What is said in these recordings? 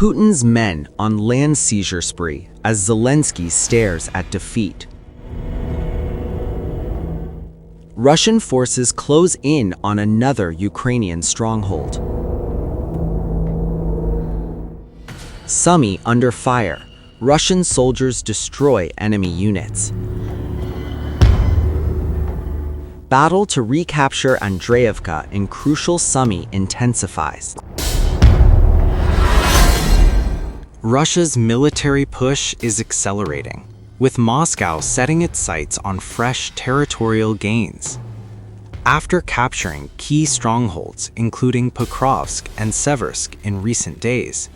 Putin's men on land seizure spree as Zelensky stares at defeat. Russian forces close in on another Ukrainian stronghold. Sumy under fire. Russian soldiers destroy enemy units. Battle to recapture Andreevka in crucial Sumy intensifies. Russia's military push is accelerating, with Moscow setting its sights on fresh territorial gains. After capturing key strongholds, including Pokrovsk and Seversk in recent days,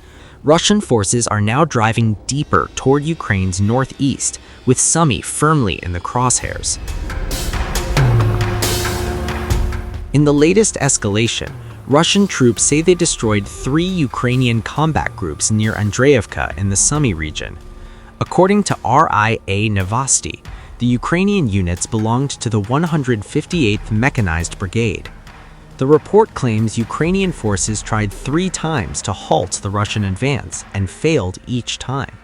Russian forces are now driving deeper toward Ukraine's northeast, with Sumy firmly in the crosshairs. In the latest escalation, Russian troops say they destroyed 3 Ukrainian combat groups near Andreevka in the Sumy region. According to RIA Novosti, the Ukrainian units belonged to the 158th Mechanized Brigade. The report claims Ukrainian forces tried 3 times to halt the Russian advance and failed each time.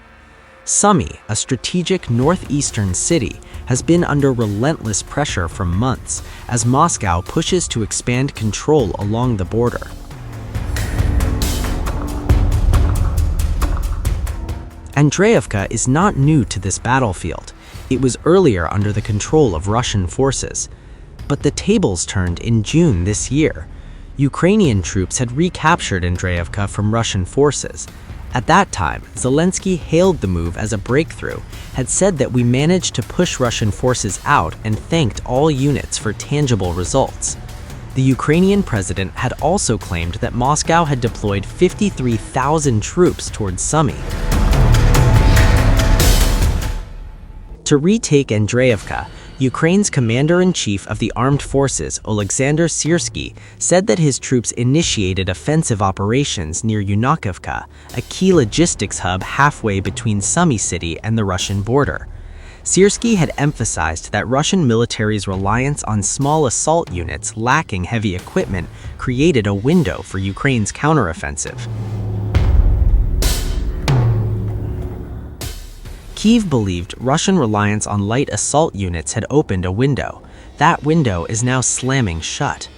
Sumy, a strategic northeastern city, has been under relentless pressure for months as Moscow pushes to expand control along the border. Andreevka is not new to this battlefield. It was earlier under the control of Russian forces. But the tables turned in June this year. Ukrainian troops had recaptured Andreevka from Russian forces. At that time, Zelensky hailed the move as a breakthrough, had said that we managed to push Russian forces out, and thanked all units for tangible results. The Ukrainian president had also claimed that Moscow had deployed 53,000 troops towards Sumy. To retake Andreevka, Ukraine's commander-in-chief of the armed forces, Oleksandr Syrsky, said that his troops initiated offensive operations near Yunakivka, a key logistics hub halfway between Sumy city and the Russian border. Syrsky had emphasized that Russian military's reliance on small assault units lacking heavy equipment created a window for Ukraine's counteroffensive. Kyiv believed Russian reliance on light assault units had opened a window. That window is now slamming shut.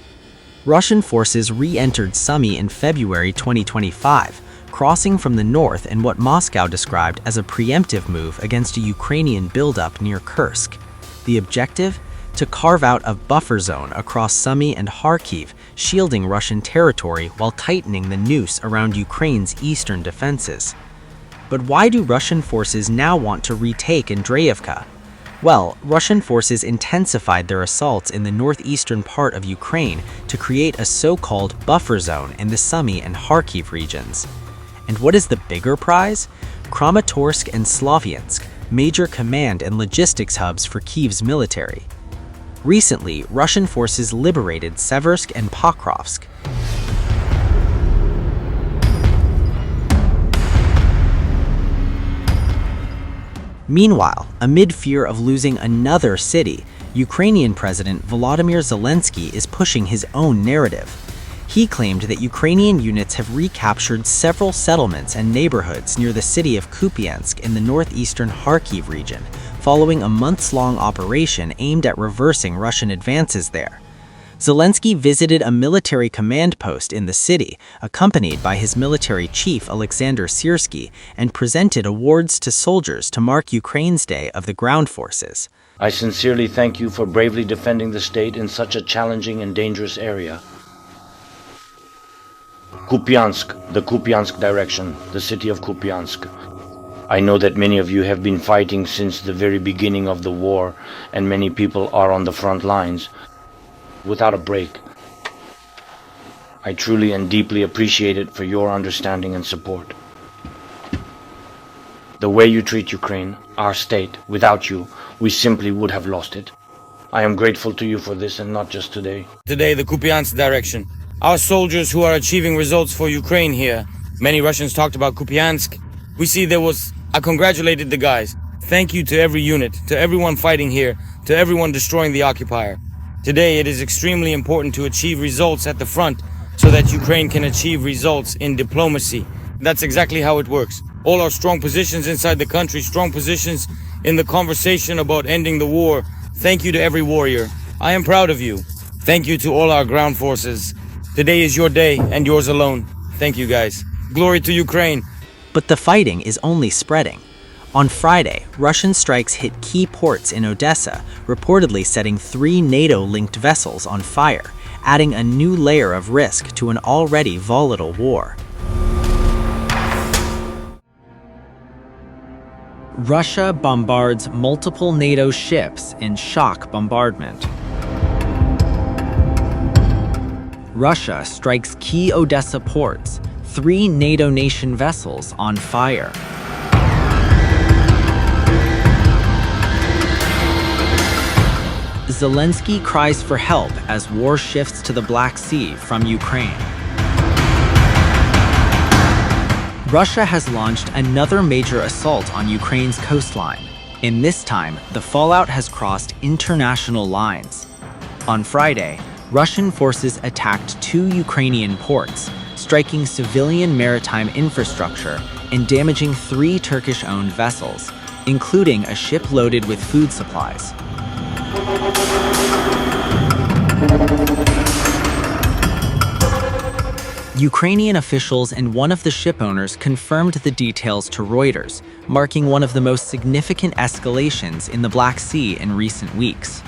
Russian forces re-entered Sumy in February 2025, crossing from the north in what Moscow described as a preemptive move against a Ukrainian buildup near Kursk. The objective? To carve out a buffer zone across Sumy and Kharkiv, shielding Russian territory while tightening the noose around Ukraine's eastern defenses. But why do Russian forces now want to retake Andreevka? Well, Russian forces intensified their assaults in the northeastern part of Ukraine to create a so-called buffer zone in the Sumy and Kharkiv regions. And what is the bigger prize? Kramatorsk and Slavyansk, major command and logistics hubs for Kyiv's military. Recently, Russian forces liberated Seversk and Pokrovsk. Meanwhile, amid fear of losing another city, Ukrainian President Volodymyr Zelensky is pushing his own narrative. He claimed that Ukrainian units have recaptured several settlements and neighborhoods near the city of Kupiansk in the northeastern Kharkiv region, following a months-long operation aimed at reversing Russian advances there. Zelensky visited a military command post in the city, accompanied by his military chief Oleksandr Syrsky, and presented awards to soldiers to mark Ukraine's Day of the Ground Forces. I sincerely thank you for bravely defending the state in such a challenging and dangerous area. Kupiansk, the Kupiansk direction, the city of Kupiansk. I know that many of you have been fighting since the very beginning of the war, and many people are on the front lines, without a break. I truly and deeply appreciate it for your understanding and support. The way you treat Ukraine, our state, without you, we simply would have lost it. I am grateful to you for this, and not just today. Today, the Kupiansk direction. Our soldiers who are achieving results for Ukraine here. Many Russians talked about Kupiansk. I congratulated the guys. Thank you to every unit, to everyone fighting here, to everyone destroying the occupier. Today, it is extremely important to achieve results at the front so that Ukraine can achieve results in diplomacy, That's exactly how it works. All our strong positions inside the country, strong positions in the conversation about ending the war. Thank you to every warrior. I am proud of you. Thank you to all our ground forces. Today is your day and yours alone. Thank you, guys. Glory to Ukraine. But the fighting is only spreading. On Friday, Russian strikes hit key ports in Odesa, reportedly setting 3 NATO-linked vessels on fire, adding a new layer of risk to an already volatile war. Russia bombards multiple NATO ships in shock bombardment. Russia strikes key Odesa ports, 3 NATO nation vessels on fire. Zelensky cries for help as war shifts to the Black Sea from Ukraine. Russia has launched another major assault on Ukraine's coastline. In this time, the fallout has crossed international lines. On Friday, Russian forces attacked 2 Ukrainian ports, striking civilian maritime infrastructure and damaging 3 Turkish-owned vessels, including a ship loaded with food supplies. Ukrainian officials and one of the shipowners confirmed the details to Reuters, marking one of the most significant escalations in the Black Sea in recent weeks.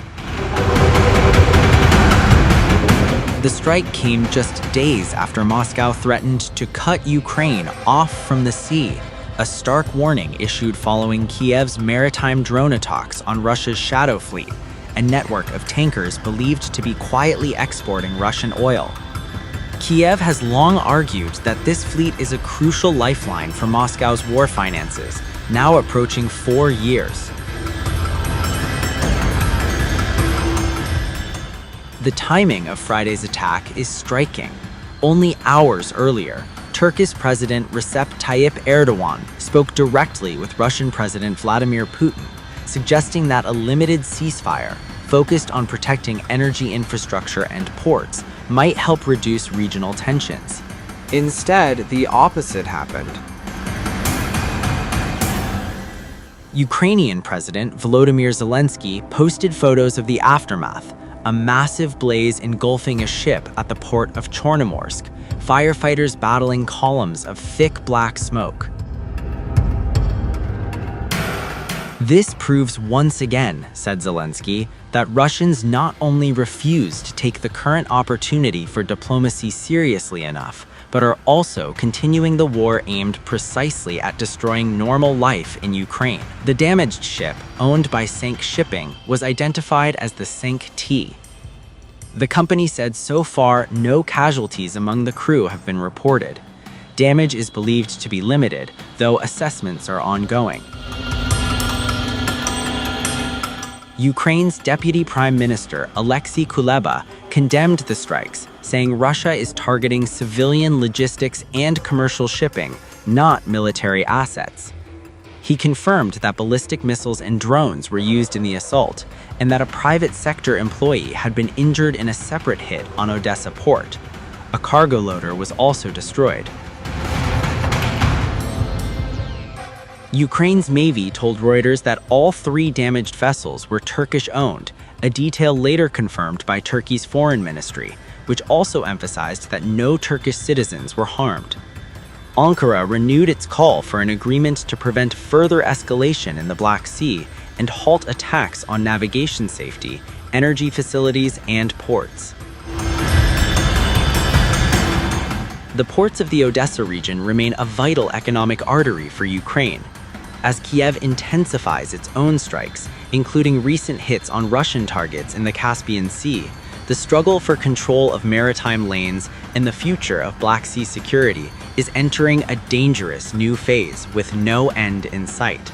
The strike came just days after Moscow threatened to cut Ukraine off from the sea, a stark warning issued following Kyiv's maritime drone attacks on Russia's Shadow Fleet, a network of tankers believed to be quietly exporting Russian oil. Kyiv has long argued that this fleet is a crucial lifeline for Moscow's war finances, now approaching 4 years. The timing of Friday's attack is striking. Only hours earlier, Turkish President Recep Tayyip Erdogan spoke directly with Russian President Vladimir Putin, suggesting that a limited ceasefire focused on protecting energy infrastructure and ports might help reduce regional tensions. Instead, the opposite happened. Ukrainian President Volodymyr Zelensky posted photos of the aftermath, a massive blaze engulfing a ship at the port of Chornomorsk, firefighters battling columns of thick black smoke. This proves once again, said Zelensky, that Russians not only refuse to take the current opportunity for diplomacy seriously enough, but are also continuing the war aimed precisely at destroying normal life in Ukraine. The damaged ship, owned by Sank Shipping, was identified as the Sank T. The company said so far no casualties among the crew have been reported. Damage is believed to be limited, though assessments are ongoing. Ukraine's Deputy Prime Minister Alexei Kuleba condemned the strikes, saying Russia is targeting civilian logistics and commercial shipping, not military assets. He confirmed that ballistic missiles and drones were used in the assault, and that a private sector employee had been injured in a separate hit on Odesa port. A cargo loader was also destroyed. Ukraine's Navy told Reuters that all 3 damaged vessels were Turkish-owned, a detail later confirmed by Turkey's foreign ministry, which also emphasized that no Turkish citizens were harmed. Ankara renewed its call for an agreement to prevent further escalation in the Black Sea and halt attacks on navigation safety, energy facilities, and ports. The ports of the Odesa region remain a vital economic artery for Ukraine. As Kyiv intensifies its own strikes, including recent hits on Russian targets in the Caspian Sea, the struggle for control of maritime lanes and the future of Black Sea security is entering a dangerous new phase with no end in sight.